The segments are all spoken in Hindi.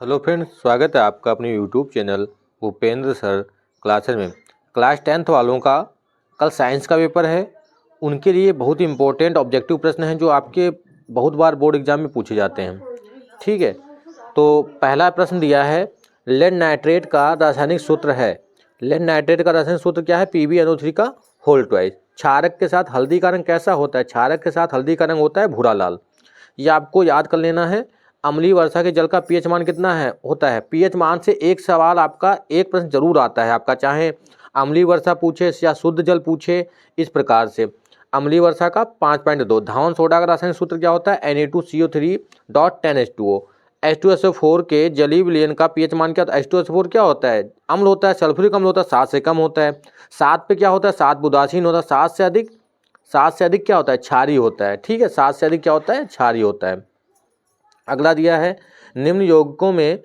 हेलो फ्रेंड्स, स्वागत है आपका अपने YouTube channel Bhupendra sir classes में। क्लास 10th वालों का कल साइंस का पेपर है। उनके लिए बहुत ही इम्पोर्टेंट ऑब्जेक्टिव प्रश्न हैं जो आपके बहुत बार बोर्ड एग्जाम में पूछे जाते हैं। ठीक है, तो पहला प्रश्न दिया है, लेड नाइट्रेट का रासायनिक सूत्र है। लेड नाइट्रेट का रासायनिक सूत्र क्या है? PbNO3 का होल ट्वाइस। क्षारक के साथ हल्दी का रंग कैसा होता है? क्षारक के साथ हल्दी का रंग होता है भूरा लाल। ये आपको याद कर लेना है। अम्लीय वर्षा के जल का पीएच मान कितना है होता है? पीएच मान से एक सवाल आपका एक प्रश्न जरूर आता है आपका, चाहे अम्लीय वर्षा पूछे या शुद्ध जल पूछे। इस प्रकार से अम्लीय वर्षा का 5.2। धावन सोडा का रासायनिक सूत्र क्या होता है? Na2CO3.10H2O। H2SO4 के जलीय विलयन का पीएच मान क्या होता है? H2SO4 क्या होता है? अम्ल होता है, सल्फ्यूरिक अम्ल होता है, 7 से कम होता है। 7 पे क्या होता है? 7 उदासीन होता है। 7 से अधिक क्या होता है? क्षारीय होता है। ठीक है, 7 से अधिक क्या होता है? क्षारीय होता है। अगला दिया है, निम्न यौगिकों में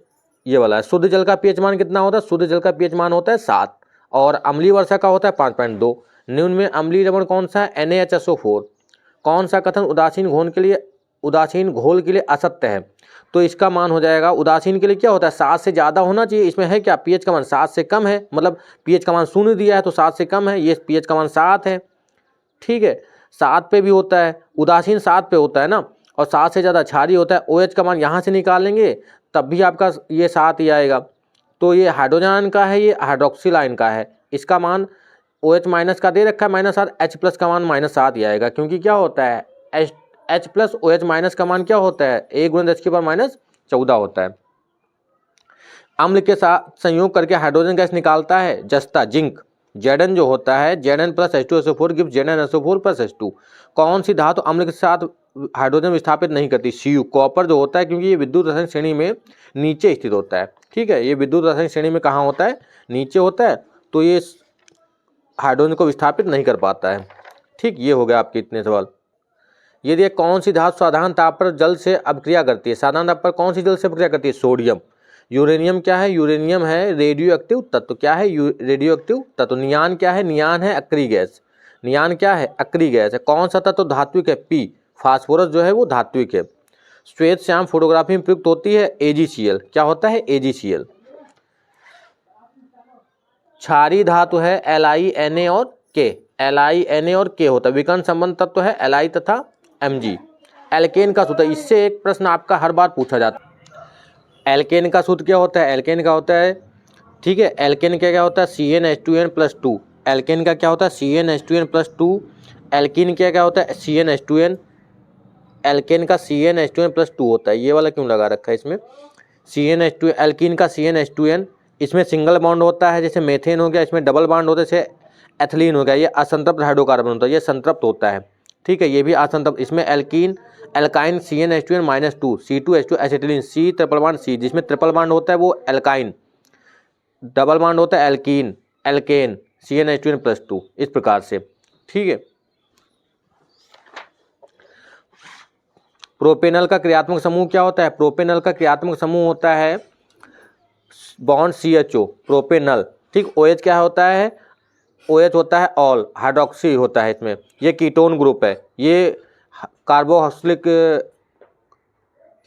ये वाला है, शुद्ध जल का पीएच मान कितना होता है? शुद्ध जल का पीएच मान होता है 7 और अम्लीय वर्षा का होता है 5.2। निम्न में अम्लीय लवण कौन सा है? NaHSO4। कौन सा कथन उदासीन घोल के लिए असत्य है? तो इसका मान हो जाएगा, उदासीन के लिए क्या होता है? 7 से ज़्यादा होना चाहिए। इसमें है क्या? पीएच का मान 7 से कम है, मतलब पीएच का मान 0 दिया है तो 7 से कम है, ये पीएच का मान 7 है। ठीक है, 7 पे भी होता है, उदासीन 7 पे होता है ना, और 7 से ज़्यादा क्षारीय होता है। OH का मान यहाँ से निकालेंगे तब भी आपका ये 7 ही आएगा। तो ये हाइड्रोजन आयन का है, ये हाइड्रोक्सिल आयन का है। इसका मान OH माइनस का दे रखा है -7, H प्लस का मान -7 ही आएगा, क्योंकि क्या होता है H प्लस OH माइनस का मान क्या होता है? 1 × 10⁻14 होता है। अम्ल के साथ संयोग करके हाइड्रोजन गैस निकालता है जस्ता, जिंक। Zn जो होता है, Zn plus H2SO4 gives ZnSO4 plus H2। कौन सी धातु अम्ल के साथ हाइड्रोजन विस्थापित नहीं करती? Cu। कॉपर जो होता है, क्योंकि ये विद्युत रासायनिक श्रेणी में नीचे स्थित होता है। ठीक है, ये विद्युत रासायनिक श्रेणी में कहाँ होता है? नीचे होता है, तो ये हाइड्रोजन को विस्थापित नहीं कर पाता है। ठीक, ये हो गया आपके इतने सवाल। यदि कौन सी धातु साधारण ताप पर जल से अभिक्रिया करती है? साधारण ताप पर कौन सी जल से अभिक्रिया करती है? सोडियम। यूरेनियम क्या है? यूरेनियम है रेडियो एक्टिव तत्व। क्या है? रेडियो एक्टिव तत्व। नियान क्या है? नियान है अक्रिय गैस। नियान क्या है? अक्रिय गैस है। कौन सा तत्व धात्विक है? P। फास्फोरस जो है वो धात्विक है। श्वेत श्याम फोटोग्राफी में प्रयुक्त होती है AgCl। क्या होता है? AgCl। क्षारीय धातु है Li, Na और K। Li, Na और K होता है। विकर्ण संबंध तत्व है Li तथा Mg। एल्केन का सूत्र, इससे एक प्रश्न आपका हर बार पूछा जाता है। एल्केन का सूत्र क्या होता है? एल्केन का होता है, ठीक है, एल्केन का क्या होता है? CnH2n+2। एल्केन का क्या होता है? CnH2n+2। एल्कीन क्या होता है? CnH2n। एल्केन का CnH2n+2 होता है। ये वाला क्यों लगा रखा है इसमें? CnH2, एल्कीन का CnH2n, इसमें सिंगल बॉन्ड होता है, जैसे मेथेन हो गया, इसमें डबल बॉन्ड होता है, जैसे एथिलीन हो गया। ये असंतृप्त हाइड्रोकार्बन होता है, ये संतृप्त होता है। ठीक है, ये भी असंतृप्त। इसमें alkyne CnH2n-2, C2H2 acetylene, C triple bond C, जिसमें ट्रिपल बॉन्ड होता है वो एल्काइन, डबल बॉन्ड होता है एल्कीन, एल्केन, CnH2n+2। इस प्रकार से। ठीक है, प्रोपेनल का क्रियात्मक समूह क्या होता है? प्रोपेनल का क्रियात्मक समूह होता है बॉन्ड CHO, प्रोपेनल। ठीक, OH क्या होता है? OH होता है ऑल, हाइड्रोक्सी होता है इसमें। ये कीटोन ग्रुप है, ये कार्बोक्सिलिक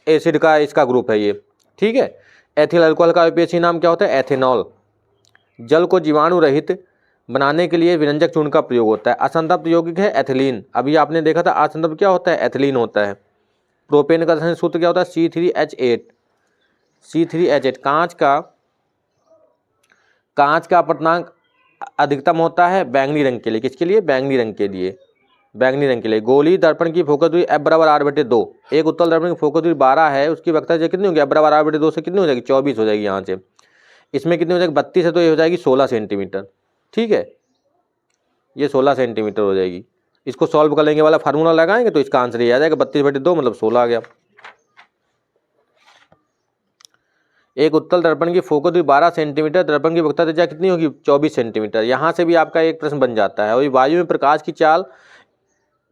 एसिड का इसका ग्रुप है ये। ठीक है, एथिल अल्कोहल का विपेक्षी नाम क्या होता है? एथेनॉल। जल को जीवाणु रहित बनाने के लिए विरंजक चूर्ण का प्रयोग होता है। असंतृप्त यौगिक है एथिलीन। अभी आपने देखा था असंतृप्त क्या होता है? एथिलीन होता है। प्रोपेन का रासायनिक सूत्र क्या होता है? C3H8। C3H8। कांच का अपवर्तनांक अधिकतम होता है बैंगनी रंग के लिए। किसके लिए? बैंगनी रंग के लिए। बैंगनी रंग के लिए। गोली दर्पण की फोकस दूरी F = R/2। एक उत्तल दर्पण की फोकस दूरी 12 है, उसकी वक्रता कितनी होगी? F = R/2 से कितनी हो जाएगी? 24 हो जाएगी यहाँ से। इसमें कितनी हो जाएगी? 32 है, तो ये हो जाएगी 16 सेंटीमीटर। ठीक है, ये 16 सेंटीमीटर हो जाएगी। इसको सॉल्व कर लेंगे, वाला फार्मूला लगाएंगे तो इसका आंसर ये आ जाएगा, 32/2 मतलब 16 आ गया। एक उत्तल दर्पण की फोकस दूरी 12 सेंटीमीटर, दर्पण की वक्रता त्रिज्या कितनी होगी? 24 सेंटीमीटर। यहाँ से भी आपका एक प्रश्न बन जाता है। और वायु में प्रकाश की चाल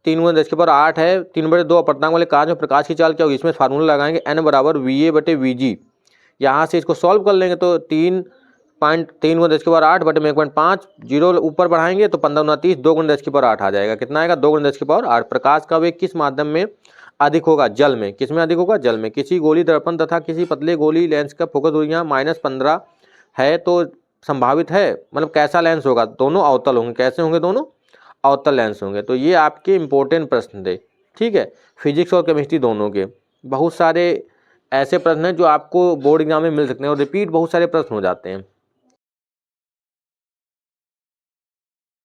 3 × 10⁸ है। 3/2 अपवर्तनांक वाले कांच में प्रकाश की चाल क्या होगी? इसमें फार्मूला लगाएंगे N = VA/VG। यहाँ से इसको सॉल्व कर लेंगे तो 3 × 10⁸ बटे में 1.5, 0 ऊपर बढ़ाएंगे तो 15×30, 2 × 10⁸ आ जाएगा। कितना आएगा? 2 × 10⁸। प्रकाश का वेग किस माध्यम में अधिक होगा? जल में। किस में अधिक होगा? जल में। किसी गोली दर्पण तथा किसी पतले गोली लेंस का फोकस दूरियां -15 है तो संभावित है, मतलब कैसा लेंस होगा? दोनों अवतल होंगे। कैसे होंगे? दोनों अवतल लेंस होंगे। तो ये आपके इंपॉर्टेंट प्रश्न थे, ठीक है, फिजिक्स और केमिस्ट्री दोनों के। बहुत सारे ऐसे प्रश्न हैं जो आपको बोर्ड एग्जाम में मिल सकते हैं और रिपीट बहुत सारे प्रश्न हो जाते हैं।